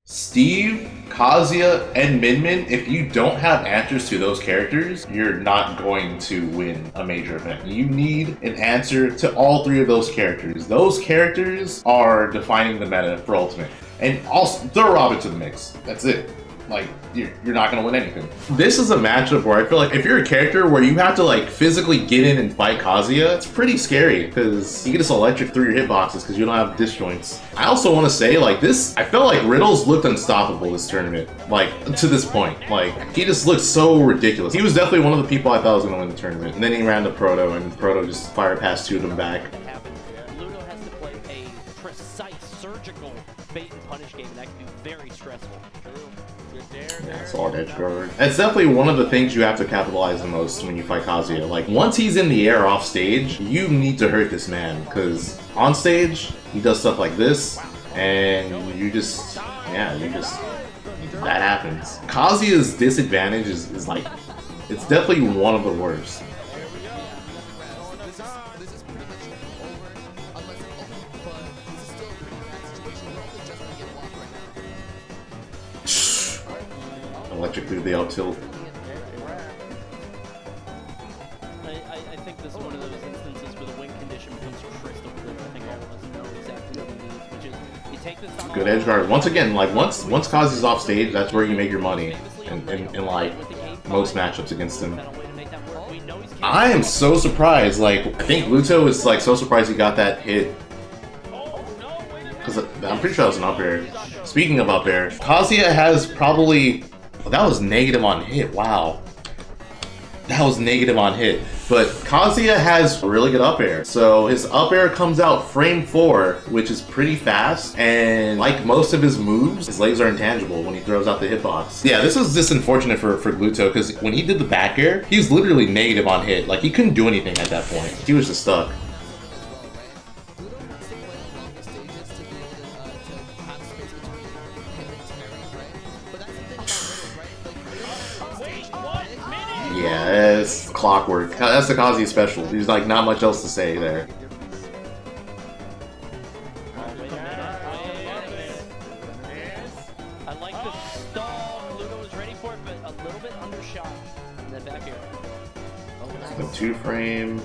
Steve, Kazuya, and Min, if you don't have answers to those characters, you're not going to win a major event. You need an answer to all three of those characters. Those characters are defining the meta for Ultimate. And also, throw R.O.B into the mix. That's it. Like, you're not gonna win anything. This is a matchup where I feel like if you're a character where you have to like physically get in and fight Kazuya, it's pretty scary because you get this electric through your hitboxes because you don't have disjoints. I also want to say, like, this, I felt like Riddles looked unstoppable this tournament, like, to this point. Like, he just looked so ridiculous. He was definitely one of the people I thought was gonna win the tournament. And then he ran to Proto, and Proto just fired past two of them back. Ludo has to play a precise, surgical bait and punish game, and that can be very stressful. Yeah, solid edge guard. It's definitely one of the things you have to capitalize the most when you fight Kazuya. Like, once he's in the air off stage, you need to hurt this man, because on stage, he does stuff like this, and you just, that happens. Kazuya's disadvantage is like, it's definitely one of the worst. Electric through the up tilt. I think this is one of those instances where the win condition becomes crystal clear. I think all of us know exactly what he needs, which is you take this good edge guard. Once again, like once Kazuya's off stage, that's where you make your money. In like most matchups against him. I am so surprised. Like, I think Luto is like so surprised he got that hit. Because I'm pretty sure that was an up air. Speaking of up air, Kazuya has probably. That was negative on hit, wow. That was negative on hit. But Kazuya has really good up air. So his up air comes out frame 4, which is pretty fast. And like most of his moves, his legs are intangible when he throws out the hitbox. Yeah, this was just unfortunate for Gluto, because when he did the back air, he was literally negative on hit. Like, he couldn't do anything at that point. He was just stuck. Yeah, it's clockwork. That's the Kazuya special. There's like not much else to say there. I like the stall. Ludo was ready for it, but a little bit undershot in the back here. The 2-frame.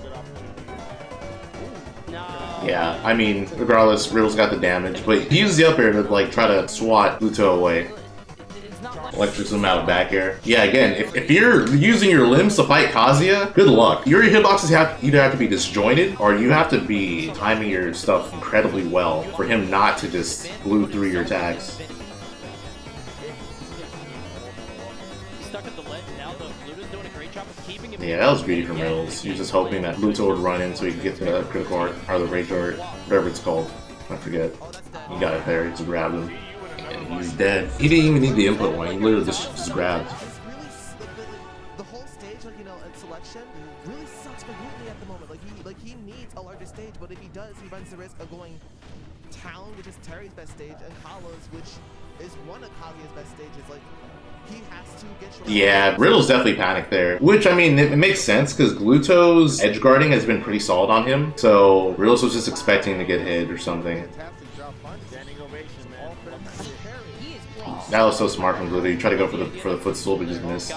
No. Yeah, I mean, regardless, Riddle's got the damage, but he uses the up air to like try to swat Luto away. Electrics him out of back air. Yeah, again, if you're using your limbs to fight Kazuya, good luck. Your hitboxes either have to be disjointed, or you have to be timing your stuff incredibly well for him not to just glue through your attacks. Stuck at the ledge now, though. Ludo's doing a great job of keeping him. Yeah, that was greedy from Riddles. He was just hoping that Luto would run in so he could get the critical art, or the rage art, whatever it's called. I forget. He got it there, he just grabbed him. He's dead. He didn't even need the input one. He literally just grabbed. The whole stage, like, you know, and selection really sucks for Gootly at the moment. He needs a larger stage, but if he does, he runs the risk of going Town, which is Terry's best stage, and Hollows, which is one of Kazuya's best stages. Like, he has to get short. Yeah, Riddle's definitely panicked there. Which, I mean, it makes sense because Gluto's edge guarding has been pretty solid on him. So Riddles was just expecting to get hit or something. That was so smart from Gluto. He tried to go for the footstool, but just missed.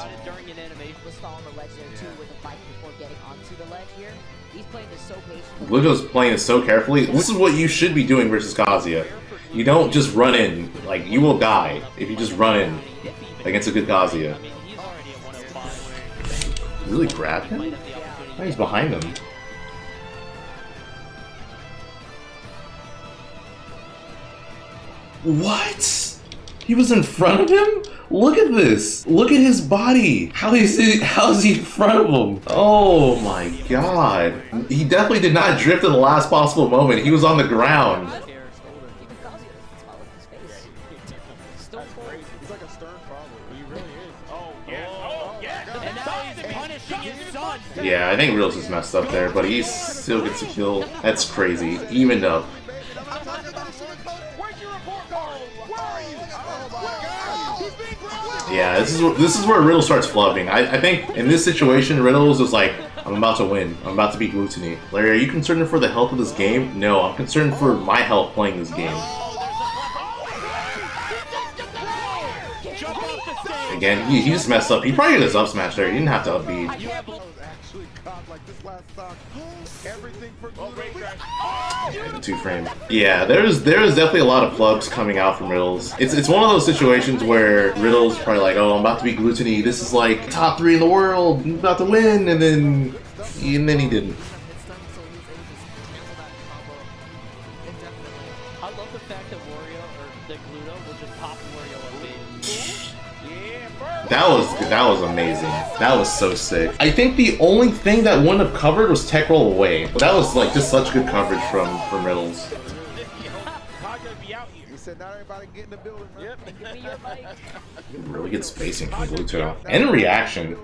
Gluto's playing this so carefully. This is what you should be doing versus Kazuya. You don't just run in. Like, you will die if you just run in against a good Kazuya. Really grabbed him? Oh, he's behind him. What? He was in front of him? Look at this. Look at his body. How is he in front of him? Oh my god. He definitely did not drift at the last possible moment. He was on the ground. Yeah, I think Riddles is messed up there, but he still gets a kill. That's crazy. Evened up. Yeah, this is where Riddle starts flubbing. I think in this situation, Riddles is like, I'm about to win. I'm about to beat Gluttony. Larry, are you concerned for the health of this game? No, I'm concerned for my health playing this game. Again, he just messed up. He probably did his up smash there. He didn't have to up B. Yeah, 2 frame. Yeah, there's definitely a lot of flubs coming out from Riddles. It's one of those situations where Riddles probably like, oh, I'm about to be Gluttony. This is like top 3 in the world. I'm about to win, and then he didn't. I love the fact that Wario or that Gluto will just pop Wario up B. That was amazing. That was so sick. I think the only thing that wouldn't have covered was tech roll away. But that was like just such good coverage from Riddles. Really good spacing from Gluto. And reaction.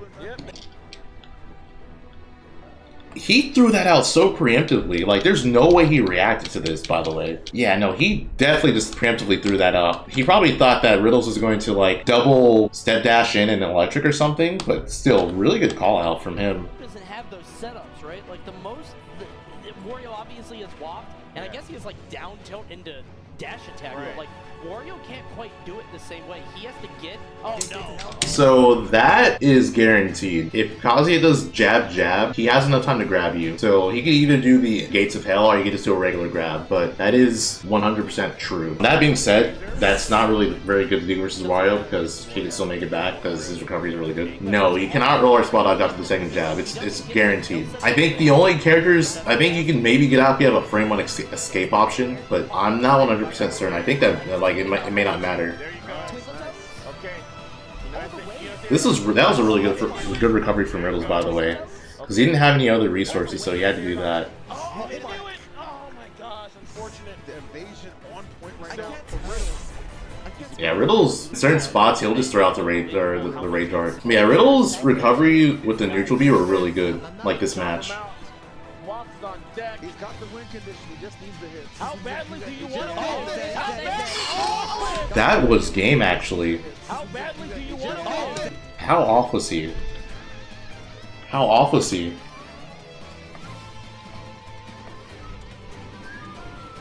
He threw that out so preemptively. Like, there's no way he reacted to this, by the way. Yeah, no, he definitely just preemptively threw that out. He probably thought that Riddles was going to, like, double step dash in an electric or something, but still, really good call out from him. Doesn't have those setups, right? Like, Wario obviously is walked, and I guess he has, like, down tilt into dash attack, but, like, Wario can't quite do it the same way. He has to get... Oh, no. So that is guaranteed. If Kazuya does jab jab, he has enough time to grab you. So he could either do the Gates of Hell or he could just do a regular grab. But that is 100% true. That being said, that's not really very good to do versus Wario because he can still make it back because his recovery is really good. No, you cannot roll or spot dodge after the second jab. It's guaranteed. I think the only characters, I think you can maybe get out if you have a frame 1 escape option, but I'm not 100% certain. I think that like it may not matter. That was a really good recovery from Riddles, by the way, because he didn't have any other resources, so he had to do that. Oh, they do it! Oh my gosh, unfortunate. The evasion on point right now for Riddles. Yeah, Riddles, in certain spots, he'll just throw out the raid dart. Yeah, Riddles' recovery with the neutral B were really good, like this match. He's got the win condition, he just needs the hits. How badly do you want it? That was game, actually. How badly do you want it? How off was he? How off was he?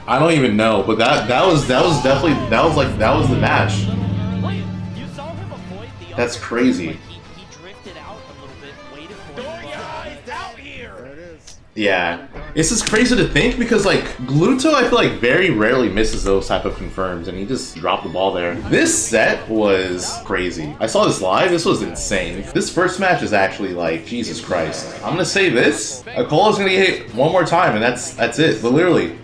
I don't even know, but that was the match. Wait, you saw him avoid the That's crazy. he drifted out a little bit, waited for it. Out here. There it is. Yeah, it's just crazy to think because like Gluto, I feel like very rarely misses those type of confirms, and he just dropped the ball there. This set was crazy. I saw this live. This was insane. This first match is actually like Jesus Christ. I'm gonna say this: Akola's gonna get hit one more time, and that's it. But literally,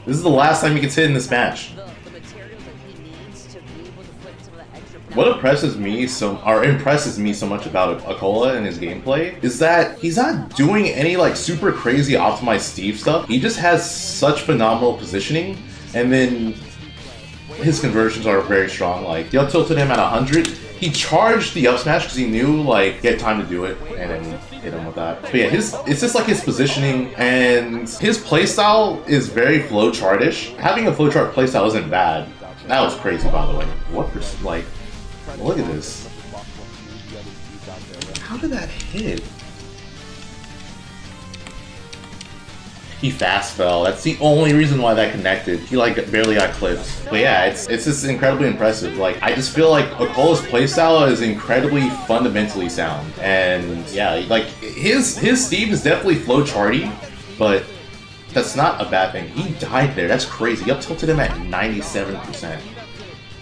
this is the last time he gets hit in this match. What impresses me so much about Akola and his gameplay is that he's not doing any like super crazy optimized Steve stuff. He just has such phenomenal positioning, and then his conversions are very strong. Like, he up tilted him at 100. He charged the up smash because he knew like he had time to do it, and then hit him with that. But yeah, it's just like his positioning and his playstyle is very flowchart-ish. Having a flowchart playstyle isn't bad. That was crazy, by the way. Look at this. How did that hit? He fast fell. That's the only reason why that connected. He like barely got clipped. But yeah, it's just incredibly impressive. Like, I just feel like Akola's playstyle is incredibly fundamentally sound. And yeah, like his Steve is definitely flowcharty, but that's not a bad thing. He died there. That's crazy. He up tilted him at 97%.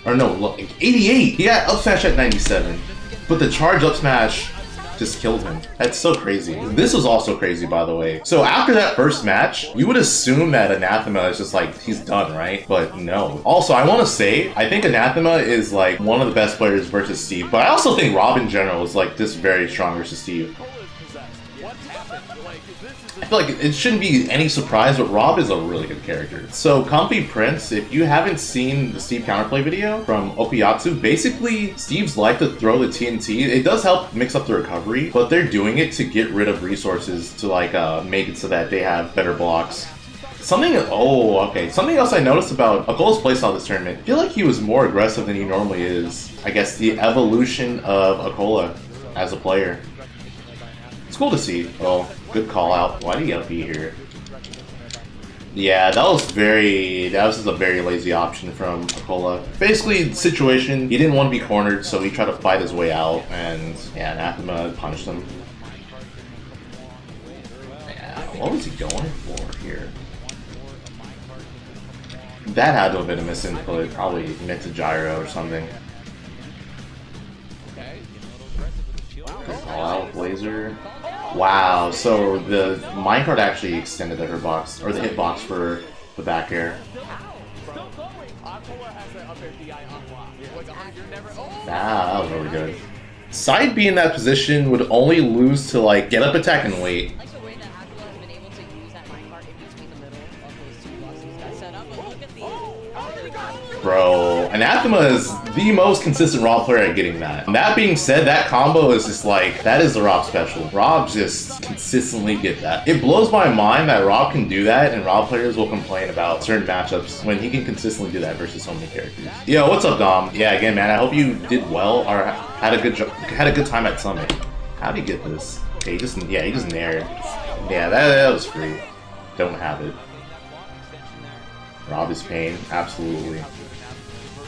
Or no, look, 88! He got up smash at 97. But the charge up smash just killed him. That's so crazy. This was also crazy, by the way. So after that first match, you would assume that Anathema is just like, he's done, right? But no. Also, I want to say, I think Anathema is like one of the best players versus Steve. But I also think R.O.B in general is like just very strong versus Steve. I feel like it shouldn't be any surprise, but R.O.B is a really good character. So, Comfy Prince, if you haven't seen the Steve counterplay video from Okuyatsu, basically, Steve's like to throw the TNT. It does help mix up the recovery, but they're doing it to get rid of resources to like make it so that they have better blocks. Something else I noticed about Akola's playstyle this tournament, I feel like he was more aggressive than he normally is. I guess the evolution of Akola as a player. It's cool to see. Oh, good call out. Why do you up B here? Yeah, that was just a very lazy option from Akola. Basically, situation, he didn't want to be cornered, so he tried to fight his way out, and yeah, Anathema punished him. Yeah, what was he going for here? That had to have been a misinput, probably meant to gyro or something. All out with laser. Wow, so the minecart actually extended the hitbox, or the hitbox for the back air. That was really good. Side B in that position would only lose to like get up attack and wait. Bro, Anathema is the most consistent R.O.B player at getting that. That being said, that combo is just like, that is the R.O.B special. R.O.B just consistently get that. It blows my mind that R.O.B can do that and R.O.B players will complain about certain matchups when he can consistently do that versus so many characters. Yo, what's up, Dom? Yeah, again, man, I hope you did well or had a good time at Summit. How'd he get this? Okay, he just nared. Yeah, that was free. Don't have it. R.O.B is pain, absolutely.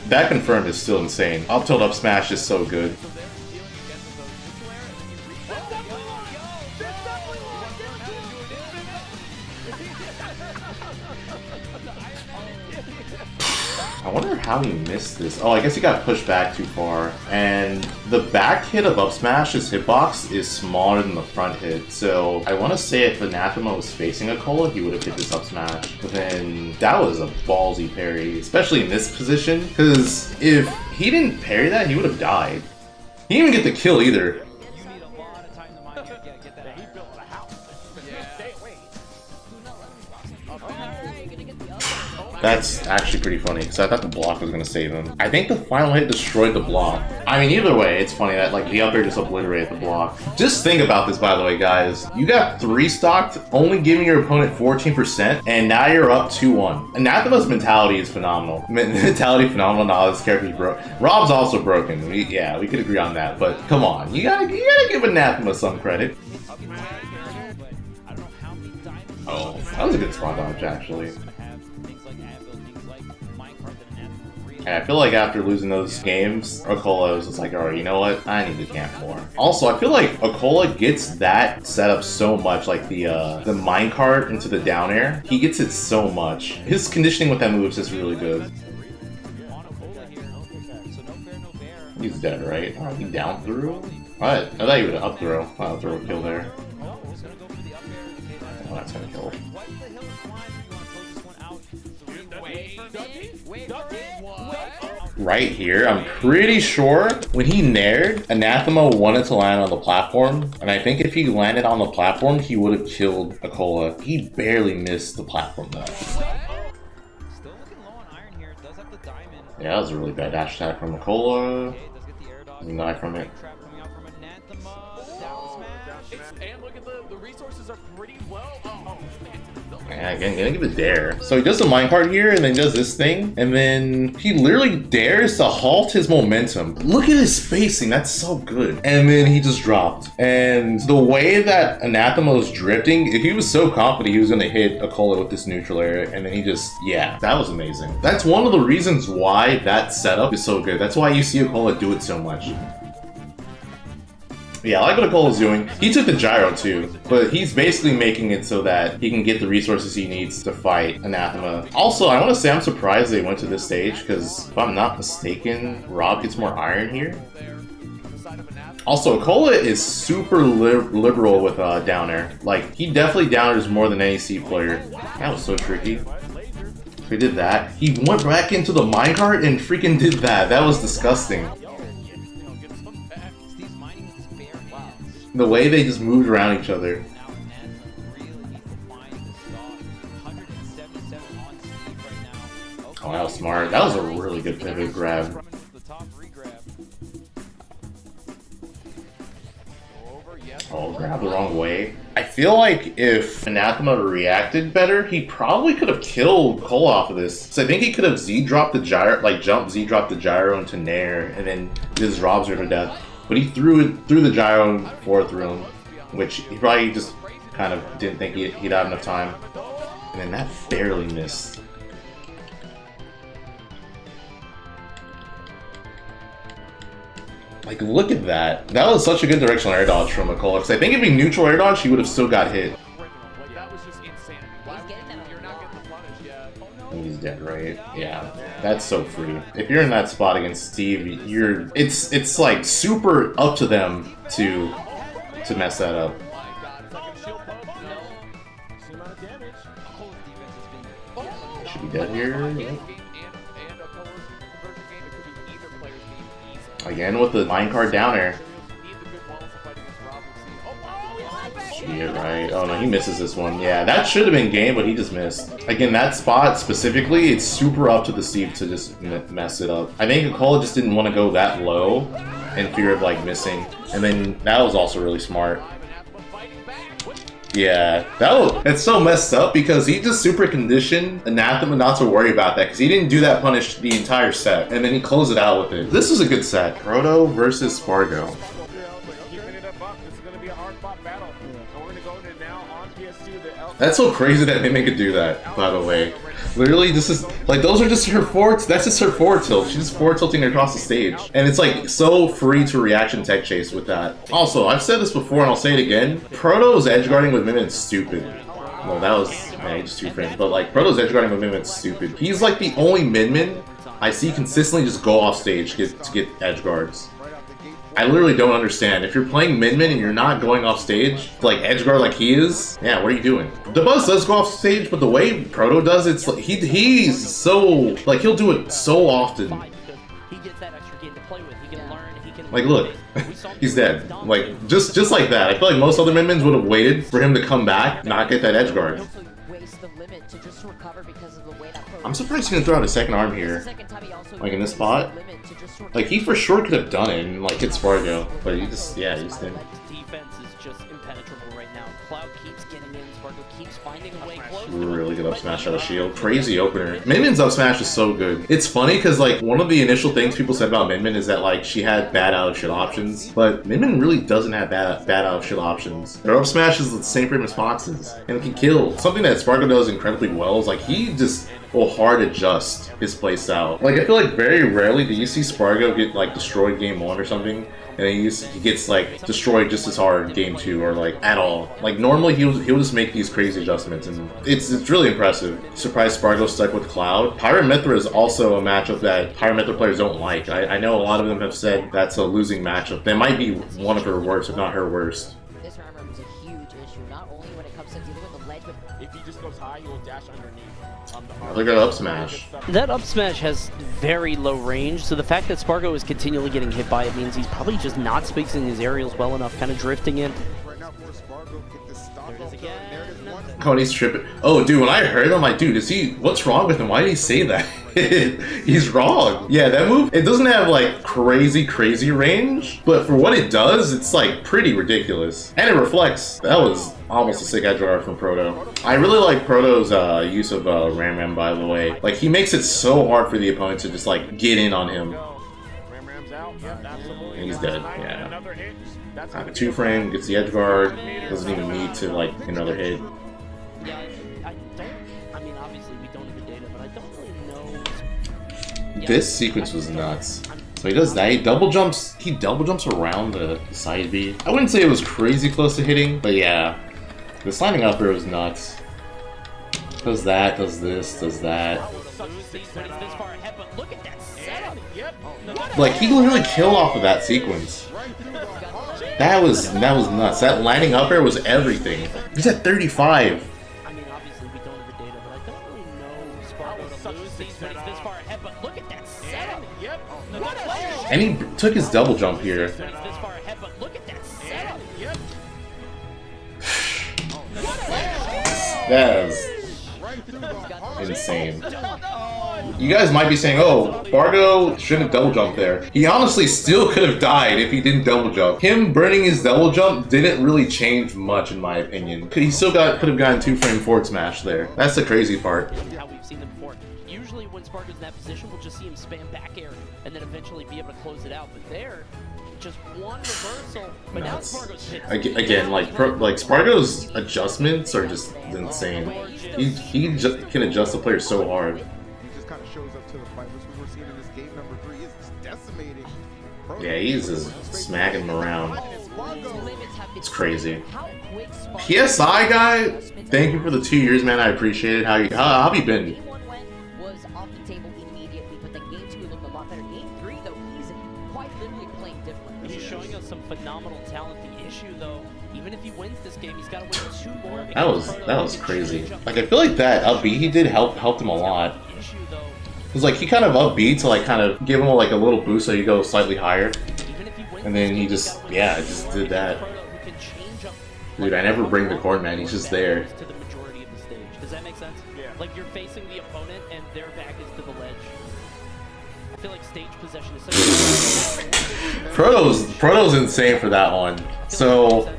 That confirmed is still insane. Up tilt up smash is so good. I wonder how he missed this. Oh, I guess he got pushed back too far. And the back hit of up smash's hitbox is smaller than the front hit. So I want to say if Anathema was facing Akola, he would have hit this up smash. But then that was a ballsy parry, especially in this position. Because if he didn't parry that, he would have died. He didn't even get the kill either. That's actually pretty funny, because I thought the block was going to save him. I think the final hit destroyed the block. I mean, either way, it's funny that like the up air just obliterated the block. Just think about this, by the way, guys. You got 3 stocked, only giving your opponent 14%, and now you're up 2-1. Anathema's mentality is phenomenal. Mentality phenomenal, now this character's broke. R.O.B's also broken. We could agree on that, but come on. You gotta give Anathema some credit. Oh, that was a good spot dodge, actually. And I feel like after losing those games, Akola was just like, alright, you know what? I need to camp more. Also, I feel like Akola gets that setup so much, like the minecart into the down air. He gets it so much. His conditioning with that move is just really good. He's dead, right? Oh, he down through? Alright, I thought he would have up throw. Up throw would kill there. Oh, that's gonna kill. Right here, I'm pretty sure when he nared, Anathema wanted to land on the platform, and I think if he landed on the platform, he would have killed Akola. He barely missed the platform though. Yeah, that was a really bad dash attack from Akola. Doesn't die from it. And look at the resources are pretty well. Yeah, again, gonna give it dare. So he does the minecart here, and then does this thing, and then he literally dares to halt his momentum. Look at his spacing, that's so good. And then he just dropped. And the way that Anathema was drifting, if he was so confident he was gonna hit Akola with this neutral air, and then he just, yeah, that was amazing. That's one of the reasons why that setup is so good. That's why you see Akola do it so much. Yeah, I like what Akola's doing. He took the gyro too, but he's basically making it so that he can get the resources he needs to fight Anathema. Also, I want to say I'm surprised they went to this stage, because if I'm not mistaken, R.O.B gets more iron here. Also, Akola is super liberal with down air. Like, he definitely down airs more than any C player. That was so tricky. He did that. He went back into the minecart and freaking did that. That was disgusting. The way they just moved around each other. Oh, that was smart. That was a really good pivot grab. Oh, grabbed the wrong way. I feel like if Anathema reacted better, he probably could have killed Cole off of this. So I think he could have Z-dropped the gyro, like jump Z-dropped the gyro into Nair, and then did his R.O.Bs to death. But he threw the gyro before through him, which he probably just kind of didn't think he'd have enough time. And then that barely missed. Like, look at that. That was such a good directional air dodge from McCullough. Because I think if he neutral air dodge, he would have still got hit. Like, that was just insanity. You're not getting the punish yet. Oh, no. And he's dead, right? Yeah. That's so free. If you're in that spot against Steve, it's like super up to them to mess that up. Should be dead here. Yep. Again with the line card down air. Should be it right. Oh no, he misses this one. Yeah, that should have been game, but he just missed. Again, that spot specifically, it's super up to the Steve to just mess it up. I think Cole just didn't want to go that low in fear of like missing. And then that was also really smart. Yeah, that's so messed up because he just super conditioned Anathema not to worry about that because he didn't do that punish the entire set and then he closed it out with it. This is a good set. Proto versus Spargo. That's so crazy that Mimic could do that, by the way. Literally, this is, like, those are just her forward, that's just her forward tilt. She's just forward tilting across the stage. And it's, like, so free to reaction tech chase with that. Also, I've said this before and I'll say it again. Proto's edge guarding with Mimic is stupid. No, that was, man, he just two frames. But, like, Proto's edge guarding with Mimic is stupid. He's, like, the only Min I see consistently just go off stage to get edge guards. I literally don't understand. If you're playing Min and you're not going off stage, like edge guard like he is, yeah, what are you doing? The Buzz does go off stage, but the way Proto does, it's like he's so, like, he'll do it so often. He gets that extra game to play with. He can learn, he can like, look, he's dead. Like, just like that. I feel like most other Min would have waited for him to come back, not get that edge guard. I'm surprised he didn't throw out a second arm here. Like in this spot. Like he for sure could have done it and like hit Spargo. But he just, yeah, he just didn't. Defense is just impenetrable right now. Cloud keeps getting in, Spargo keeps finding a way close. Really good up smash out of shield. Crazy opener. Minmin's up smash is so good. It's funny because like one of the initial things people said about Minmin is that like she had bad out of shit options. But Minmin really doesn't have bad out of shit options. Her up smash is the same frame as Fox's and it can kill. Something that Spargo does incredibly well is like he just will hard adjust his playstyle. Like I feel like very rarely do you see Spargo get like destroyed game 1 or something and then he gets like destroyed just as hard game 2 or like at all. Like normally he'll just make these crazy adjustments and it's really impressive. Surprised Spargo stuck with Cloud. Pyramithra is also a matchup that Pyramithra players don't like. I know a lot of them have said that's a losing matchup. That might be one of her worst, if not her worst. This armor is a huge issue, not only when it comes to dealing with the ledge, but if he just goes high, he will dash underneath. Look at up smash. That up smash has very low range, so the fact that Spargo is continually getting hit by it means he's probably just not spacing his aerials well enough, kind of drifting in. There it is again. Oh, and he's tripping. Oh, dude, when I heard him, I'm like, dude, what's wrong with him? Why did he say that? He's wrong. Yeah, that move, it doesn't have like crazy range, but for what it does, it's like pretty ridiculous. And it reflects. That was almost a sick edge guard from Proto. I really like Proto's use of Ram, by the way. Like, he makes it so hard for the opponent to just like get in on him. And he's dead, yeah. A 2-frame, gets the edge guard, doesn't even need to like another hit. Yeah, I mean, obviously we don't have the data, but I don't really know. Yeah, This sequence was nuts. So he does that, he double jumps around the side B. I wouldn't say it was crazy close to hitting, but yeah. The sliding up air was nuts. Does that, does this, does that. Like, he literally killed off of that sequence. That was nuts. That landing up air was everything. He's at 35. I mean, obviously we don't have the data, but I don't really know Spargo to lose these when he's this far ahead, but look at that setup. And he took his double jump here. That is insane. You guys might be saying, oh, Spargo shouldn't have double jumped there. He honestly still could have died if he didn't double jump. Him burning his double jump didn't really change much in my opinion. He still could have gotten 2-frame forward smash there. That's the crazy part. How we've seen them before. Usually when Spargo's in that position, we'll just see him spam back air and then eventually be able to close it out. But there, just one reversal. But now Spargo's hit. Again, like Spargo's adjustments are just insane. He can adjust the player so hard. He just kind of shows up to the fight, which we're seeing in this game number 3 is decimating. Yeah, he's just smacking him around. It's crazy. PSI guy, thank you for the 2 years, man. I appreciate it. How have you been? Game 1 was off the table immediately, but then game 2 looked a lot better. Game 3, though, he's quite literally playing different. He's showing us some phenomenal talent. The issue, though, even if he wins this game, he's got to win 2 more. That was crazy. Like, I feel like that up B he did helped him a lot. Cause like he kind of up B to like kind of give him like a little boost so you go slightly higher, and then he just just did that. Dude, I never bring the corn, man. He's just there. To the majority of the stage. Does that make sense? Yeah. Like you're facing the opponent and their back is to the ledge. I feel like stage possession is such Proto's insane for that one. So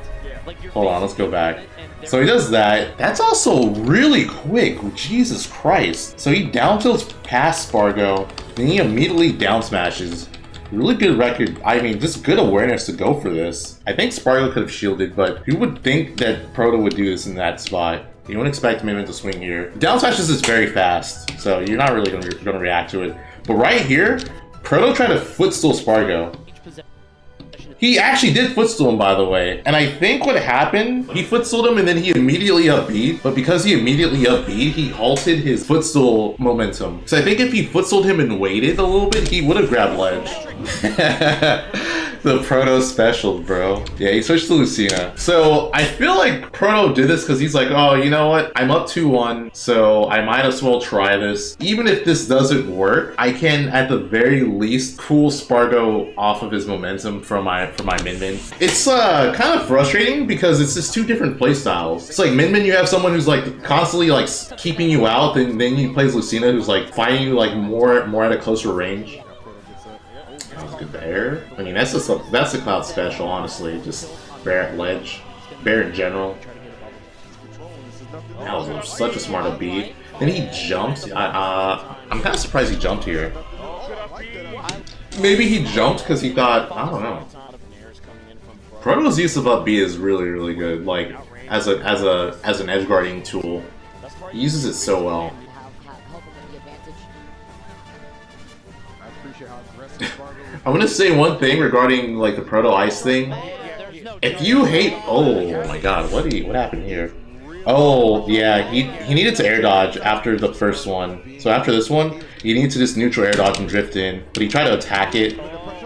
hold on, let's go back. So he does that. That's also really quick. Jesus Christ. So he down tilts past Spargo, then he immediately down smashes. Really good record. I mean, just good awareness to go for this. I think Spargo could have shielded, but who would think that Proto would do this in that spot? You wouldn't expect Min to swing here. Down smashes is very fast, so you're not really gonna react to it. But right here, Proto tried to footstool Spargo. He actually did footstool him, by the way. And I think what happened, he footstooled him and then he immediately upbeat. But because he immediately upbeat, he halted his footstool momentum. So I think if he footstooled him and waited a little bit, he would have grabbed ledge. The Proto special, bro. Yeah, he switched to Lucina. So I feel like Proto did this because he's like, oh, you know what? I'm up 2-1, so I might as well try this. Even if this doesn't work, I can at the very least cool Spargo off of his momentum from my Min. It's kind of frustrating because it's just 2 different play styles. It's like Min, you have someone who's like constantly like keeping you out, and then he plays Lucina who's like fighting you like more at a closer range. That was good there. I mean, that's the Cloud special, honestly. Just Bear at ledge, Bear in general. That was such a smart beat. Then he jumped. I'm kind of surprised he jumped here. Maybe he jumped because he thought, I don't know. Proto's use of up B is really good. Like as an edge guarding tool, he uses it so well. I'm gonna say one thing regarding like the Proto Ice thing. If you hate, oh my God, what happened here? Oh yeah, he needed to air dodge after the first one. So after this one, you need to just neutral air dodge and drift in. But he tried to attack it,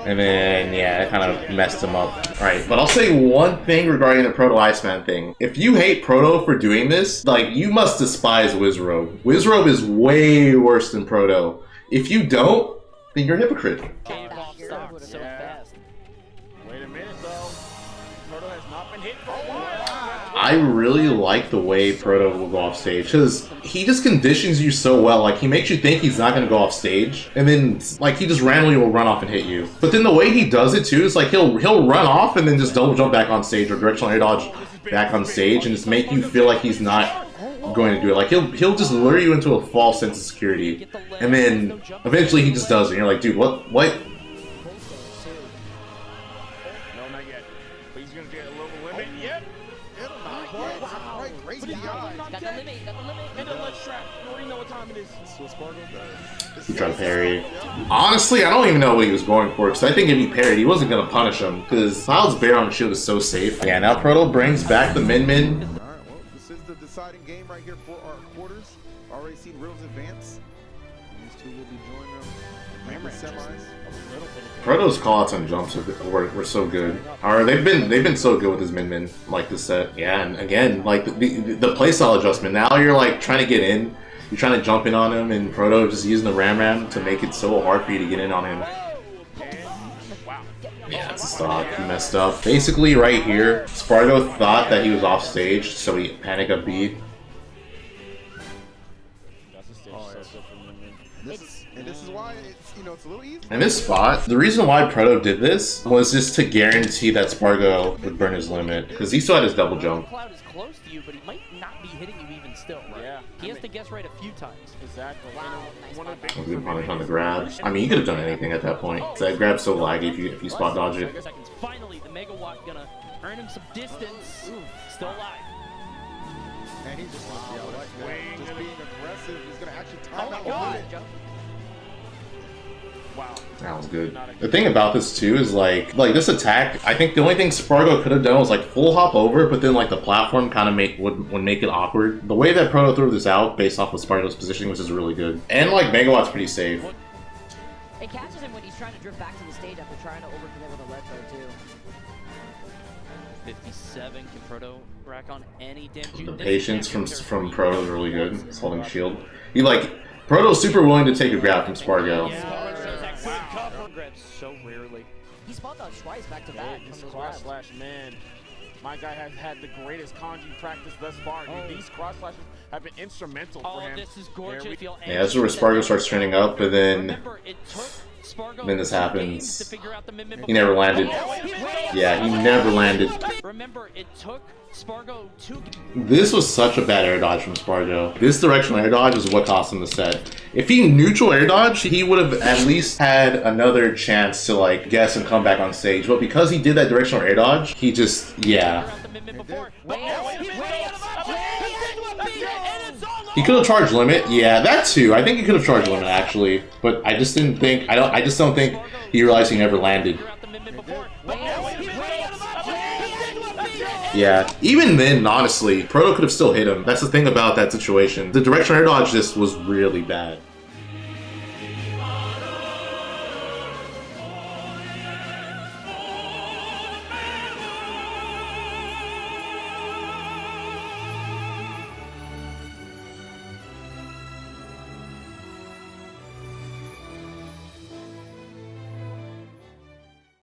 and then yeah, it kind of messed him up. All right, but I'll say one thing regarding the Proto Iceman thing. If you hate Proto for doing this, like you must despise Wiz.R.O.B. Wiz.R.O.B. is way worse than Proto. If you don't, then you're a hypocrite. Wait a minute though. Proto has not been hit for a while. I really like the way Proto will go off stage because he just conditions you so well. Like he makes you think he's not gonna go off stage, and then like he just randomly will run off and hit you. But then the way he does it too is like he'll run off and then just double jump back on stage or directional air dodge back on stage and just make you feel like he's not going to do it. Like he'll just lure you into a false sense of security, and then eventually he just does it. And you're like, dude, what? No, not yet. But he's gonna get a little limit. Yep. Got the limit. And the ledge trap. You already know what time it is. He tried to parry. Honestly, I don't even know what he was going for because I think if he parried, he wasn't gonna punish him because Cloud's Bear on shield is so safe. Yeah, now Proto brings back the Min. Alright, well, this is the deciding game right here for our quarters. Already seen Riddles advance. These two will be joining them in the semis. Proto's callouts on jumps were so good. Or they've been so good with his Min like this set. Yeah, and again, like the playstyle adjustment. Now you're like trying to get in, you're trying to jump in on him, and Proto just using the Ram to make it so hard for you to get in on him. Yeah, it's a stock. He messed up. Basically, right here, Spargo thought that he was off stage, so he panic up beat. This is why it's, you know, it's a little easy. In this spot, the reason why Proto did this was just to guarantee that Spargo would burn his limit, because he still had his double jump. Cloud is close to you, but he might not be hitting you even still, right? Yeah. He has to guess right a few times. Exactly. Wow, nice One of the spot big Good punish on the grab. I mean, you could have done anything at that point. That grab's so laggy if you spot dodge it. Seconds. Finally, the Megawatt gonna earn him some distance. Still alive. And he just wants to yell like that. Just being aggressive. He's going to actually time Oh out my God. with it. wow. That was good. The thing about this too is like this attack, I think the only thing Spargo could have done was like full hop over, but then like the platform kind of would make it awkward. The way that Proto threw this out based off of Spargo's positioning was just really good. And like Megawatt's pretty safe. It catches him when he's trying to drift back to the stage after trying to overcommit with a ledge guard too. 57. Can Proto rack on any damage? The patience from Proto is really good. He's holding shield. Proto's super willing to take a grab from Spargo. Grabs so rarely. He spot dodged twice back to back from This those cross grabs. slash, man. My guy has had the greatest kanji practice thus far. These cross slashes have been instrumental for him. This is gorgeous. Yeah, that's where Spargo starts trending up, but then Remember, it took Spargo this 2 happens. games to figure out the mid-mid He never landed. Yeah, he never landed. Remember, it took Spargo 2 This was such a bad air dodge from Spargo. This directional air dodge is what cost him the set. If he neutral air dodged, he would have at least had another chance to like guess and come back on stage. But because he did that directional air dodge, he just, yeah. He could have charged limit. Yeah, that too. I think he could have charged limit actually. But I just didn't think, I just don't think he realized he never landed. Yeah, even then, honestly, Proto could have still hit him. That's the thing about that situation. The directional air dodge just was really bad.